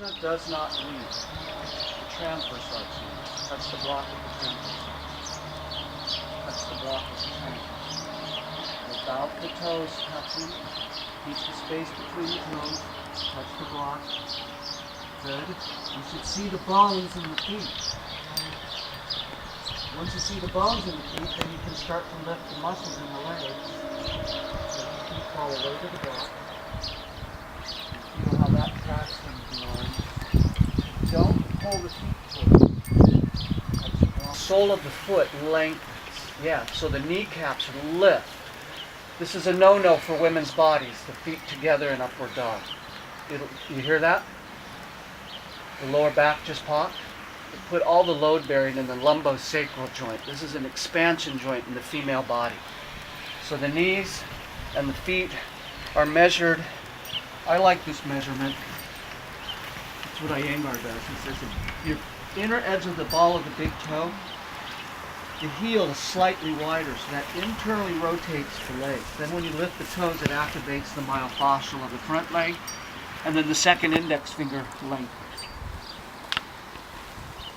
Does not leave the transverse arch knees. Touch the block of the transverse. Touch the block of the transverse. Without the toes touching, keep the space between the toes. Touch the block. Good. You should see the bones in the feet. Once you see the bones in the feet, then you can start to lift the muscles in the legs. So the feet fall away to the block. Feel how that traction is going. Don't pull the feet forward. Sole of the foot lengthens. Yeah, so the kneecaps lift. This is a no-no for women's bodies, the feet together in upward dog. You hear that? The lower back just popped. Put all the load bearing in the lumbosacral joint. This is an expansion joint in the female body. So the knees and the feet are measured. I like this measurement. That's what Iyengar does. He says your inner edge of the ball of the big toe, the heel is slightly wider, so that internally rotates the legs. Then when you lift the toes, it activates the myofascial of the front leg, and then the second index finger lengthens.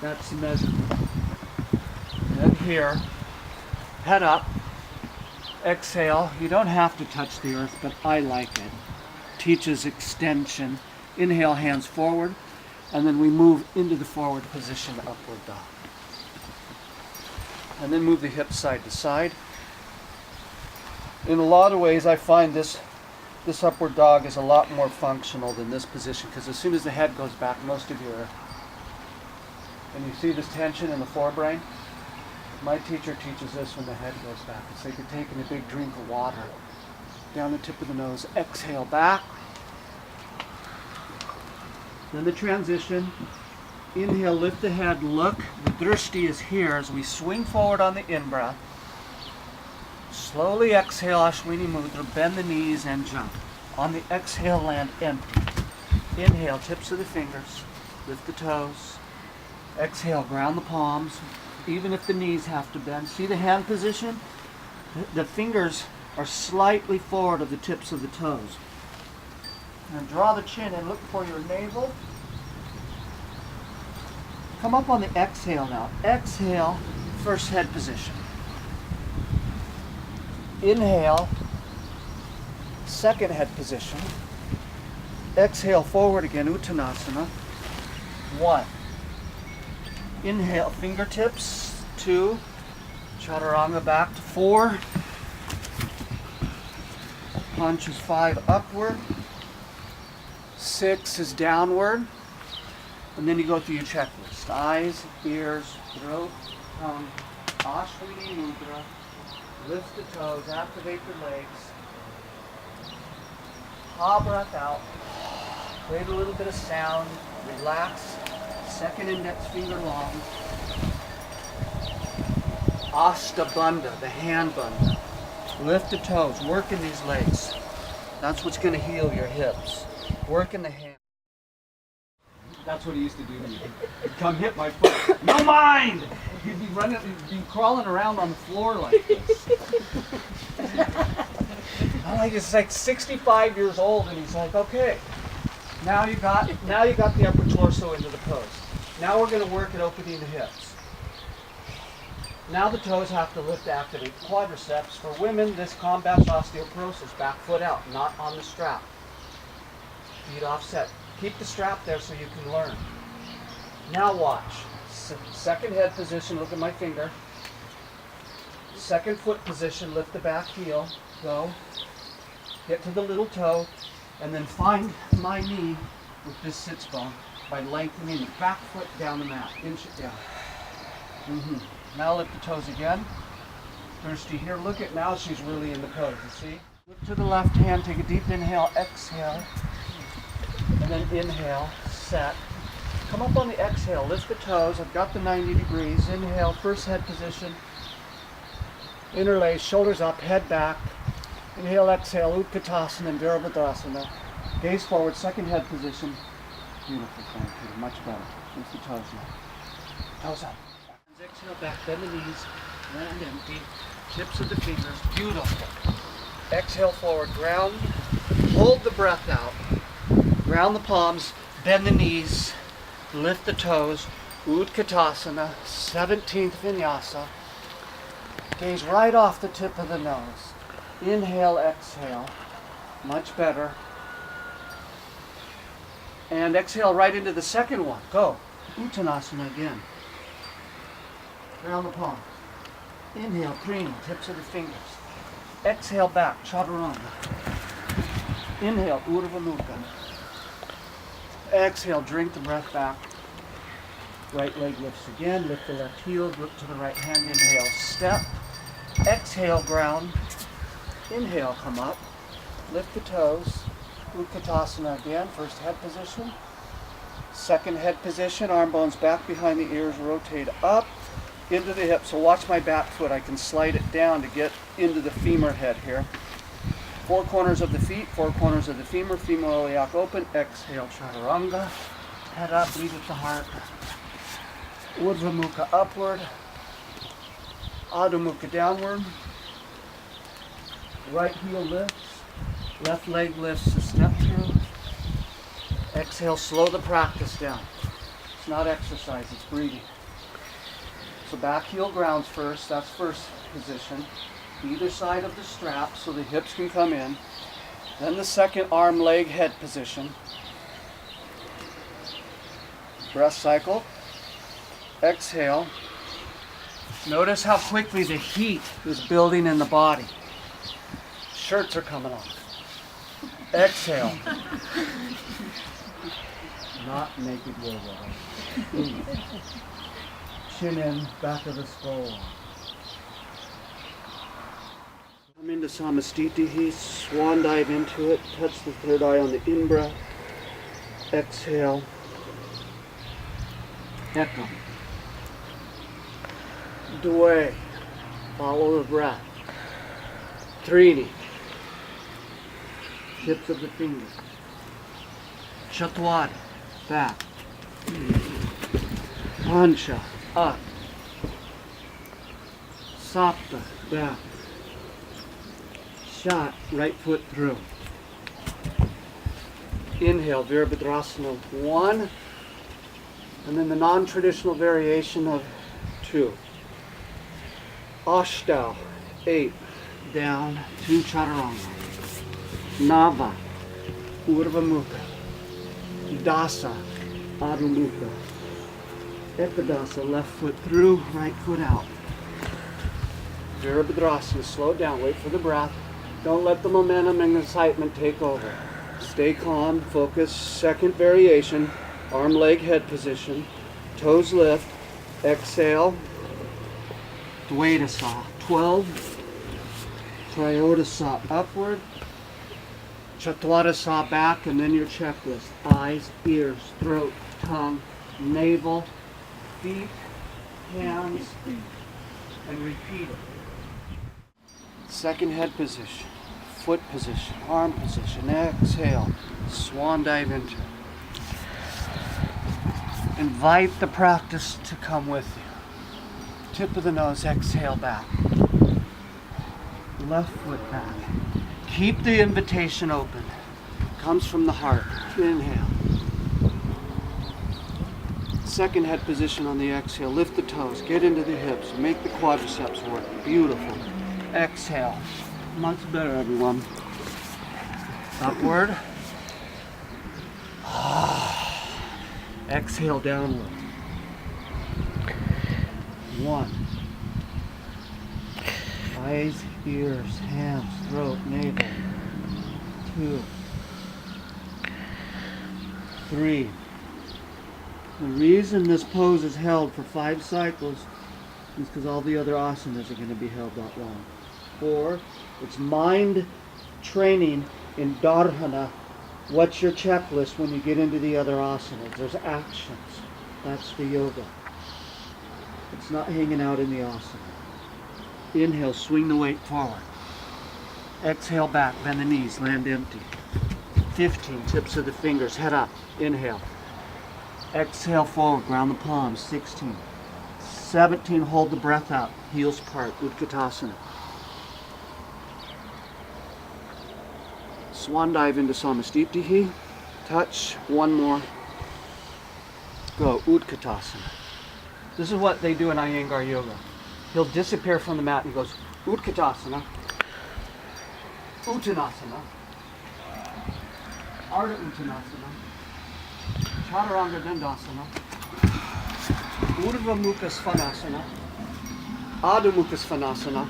That's the measurement. And here, head up, exhale. You don't have to touch the earth, but I like it. Teaches extension. Inhale, hands forward, and then we move into the forward position, upward dog. And then move the hips side to side. In a lot of ways, I find this upward dog is a lot more functional than this position, because as soon as the head goes back, most of you are, and you see this tension in the forebrain. My teacher teaches this when the head goes back. It's like you're taking a big drink of water. Down the tip of the nose, exhale back. Then the transition. Inhale, lift the head, look. The drishti is here as we swing forward on the in-breath. Slowly exhale, Ashwini Mudra, bend the knees and jump. On the exhale, land empty. Inhale, tips of the fingers, lift the toes. Exhale, ground the palms, even if the knees have to bend. See the hand position? The fingers are slightly forward of the tips of the toes. And draw the chin and look for your navel. Come up on the exhale now. Exhale, first head position. Inhale, second head position. Exhale, forward again, Uttanasana. 1. Inhale, fingertips. 2. Chaturanga back to 4. Punch is 5 upward. 6 is downward. And then you go through your checklist. Eyes, ears, throat, tongue, Ashwini Mudra. Lift the toes, activate the legs. Ha breath out. Create a little bit of sound. Relax. Second index finger long. Ashtabandha, the hand bandha. Lift the toes, work in these legs. That's what's going to heal your hips. Work in the hand. That's what he used to do to me. He'd come hit my foot. No mind! He'd be running, he'd be crawling around on the floor like this. I'm like, it's like 65 years old, and he's like, okay, now you got the upper torso into the pose. Now we're going to work at opening the hips. Now the toes have to lift to activate the quadriceps. For women, this combats osteoporosis. Back foot out, not on the strap. Feet offset. Keep the strap there so you can learn. Now watch. Second head position, look at my finger. Second foot position, lift the back heel. Go. Get to the little toe. And then find my knee with this sits bone by lengthening the back foot down the mat. Inch it down. Now lift the toes again. Thirsty here. Look at now she's really in the pose. You see? Look to the left hand. Take a deep inhale. Exhale. And then inhale. Set. Come up on the exhale. Lift the toes. I've got the 90 degrees. Inhale. First head position. Interlace. Shoulders up. Head back. Inhale. Exhale. Utkatasana and Virabhadrasana. Gaze forward. Second head position. Beautiful. Thank you. Much better. Lift the toes now. Toes up. Exhale back, bend the knees, land empty, tips of the fingers, beautiful. Exhale forward, ground, hold the breath out, ground the palms, bend the knees, lift the toes, Utkatasana, 17th Vinyasa. Gaze right off the tip of the nose. Inhale, exhale. Much better. And exhale right into the second one. Go. Uttanasana again. Round the palm. Inhale, prima, tips of the fingers. Exhale back, chaturanga. Inhale, Urdhva Mukha. Exhale, drink the breath back. Right leg lifts again, lift the left heel, look to the right hand, inhale, step. Exhale, ground. Inhale, come up. Lift the toes. Utkatasana again, first head position. Second head position, arm bones back behind the ears, rotate up into the hips. So watch my back foot. I can slide it down to get into the femur head here. Four corners of the feet, four corners of the femur, femoral iliac open. Exhale, chaturanga. Head up, lead with the heart. Urdhva Mukha upward. Adho Mukha downward. Right heel lifts. Left leg lifts to step through. Exhale, slow the practice down. It's not exercise, it's breathing. So back heel grounds first, that's first position. Either side of the strap so the hips can come in. Then the second arm, leg, head position. Breath cycle. Exhale. Notice how quickly the heat is building in the body. Shirts are coming off. Exhale. Not naked yoga. Chin in, back of the skull. Come into Samastitihi, swan dive into it, touch the third eye on the in-breath. Exhale. Ekam. Dve. Follow the breath. Trini. Tips of the fingers. Chatwari. Back. Pancha. Up. Sapta. Back. Shot. Right foot through. Inhale. Virabhadrasana 1. And then the non-traditional variation of 2. Ashtanga 8. Down. 2 chaturanga. Nava. Urdhva Mukha. Dasa. Adho Mukha. Ekadasa. Left foot through, right foot out. Virabhadrasana. Slow down. Wait for the breath. Don't let the momentum and excitement take over. Stay calm. Focus. Second variation. Arm, leg, head position. Toes lift. Exhale. Dvaitasa. 12. Triodasa upward. Chatwarasa back, and then your checklist. Eyes, ears, throat, tongue, navel, feet, hands, and repeat it. Second head position. Foot position. Arm position. Exhale. Swan dive into it. Invite the practice to come with you. Tip of the nose, exhale back. Left foot back. Keep the invitation open. Comes from the heart. Inhale. Second head position on the exhale. Lift the toes. Get into the hips. Make the quadriceps work. Beautiful. Exhale. Much better, everyone. Upward. Exhale downward. 1. Eyes, ears, hands, throat, navel. 2. 3. The reason this pose is held for 5 cycles is because all the other asanas are going to be held that long. 4. It's mind training in dharana. What's your checklist when you get into the other asanas? There's actions. That's the yoga. It's not hanging out in the asana. Inhale, swing the weight forward. Exhale back, bend the knees, land empty. 15, tips of the fingers, head up. Inhale. Exhale forward, ground the palms. 16. 17, hold the breath out. Heels part, Utkatasana. Swan dive into Samastitihi. Touch, one more. Go, Utkatasana. This is what they do in Iyengar Yoga. He'll disappear from the mat and he goes, Utkatasana, Uttanasana, Ardha Uttanasana, Chaturanga Dandasana, Urdhva Mukha Svanasana, Adho Mukha Svanasana,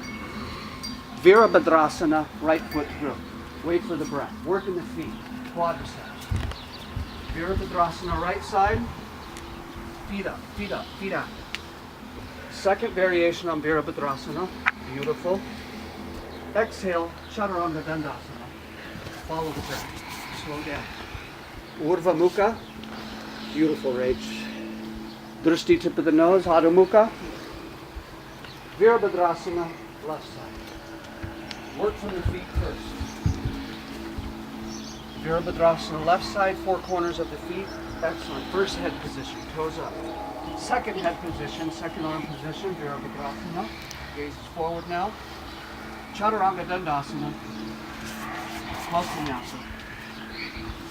Virabhadrasana, right foot through. Wait for the breath. Work in the feet, quadriceps. Virabhadrasana, right side, feet up, feet up, feet out. Second variation on Virabhadrasana, beautiful. Exhale, Chaturanga Dandasana. Follow the breath, slow down. Urdhva Mukha, beautiful, Rach. Drishti, tip of the nose, Adho Mukha. Virabhadrasana, left side. Work from the feet first. Virabhadrasana, left side, four corners of the feet. Excellent. First head position, toes up. Second head position, second arm position, Virabhadrasana. Gaze is forward now. Chaturanga Dandasana. Halsanyasa.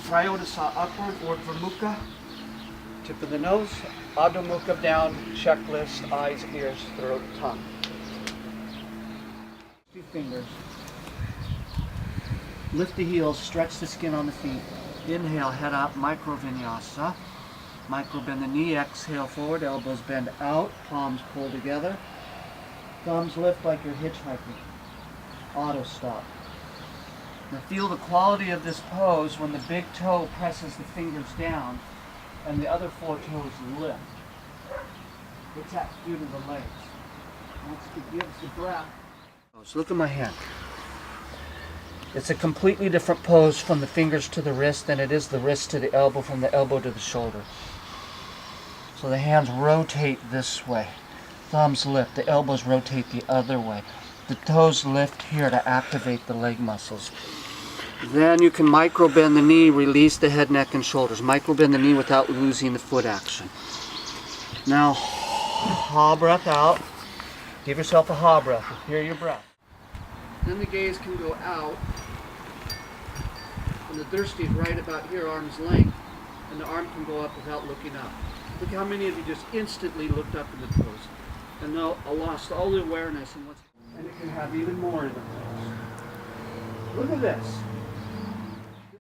Triodhasa upward, Urdhva Mukha. Tip of the nose, Adho Mukha down, checklist, eyes, ears, throat, tongue. 2 fingers. Lift the heels, stretch the skin on the feet. Inhale, head up, micro vinyasa. Micro bend the knee, exhale forward, elbows bend out, palms pull together. Thumbs lift like you're hitchhiking. Auto stop. Now feel the quality of this pose when the big toe presses the fingers down and the other 4 toes lift. What's that do to the legs? It gives the breath. So look at my hand. It's a completely different pose from the fingers to the wrist than it is the wrist to the elbow, from the elbow to the shoulder. So the hands rotate this way. Thumbs lift. The elbows rotate the other way. The toes lift here to activate the leg muscles. Then you can micro bend the knee, release the head, neck, and shoulders. Micro bend the knee without losing the foot action. Now, ha breath out. Give yourself a ha breath. Hear your breath. Then the gaze can go out. And the drishti is right about here, arm's length. And the arm can go up without looking up. Look how many of you just instantly looked up in the pose. And now I lost all the awareness. And it can have even more in the pose. Look at this.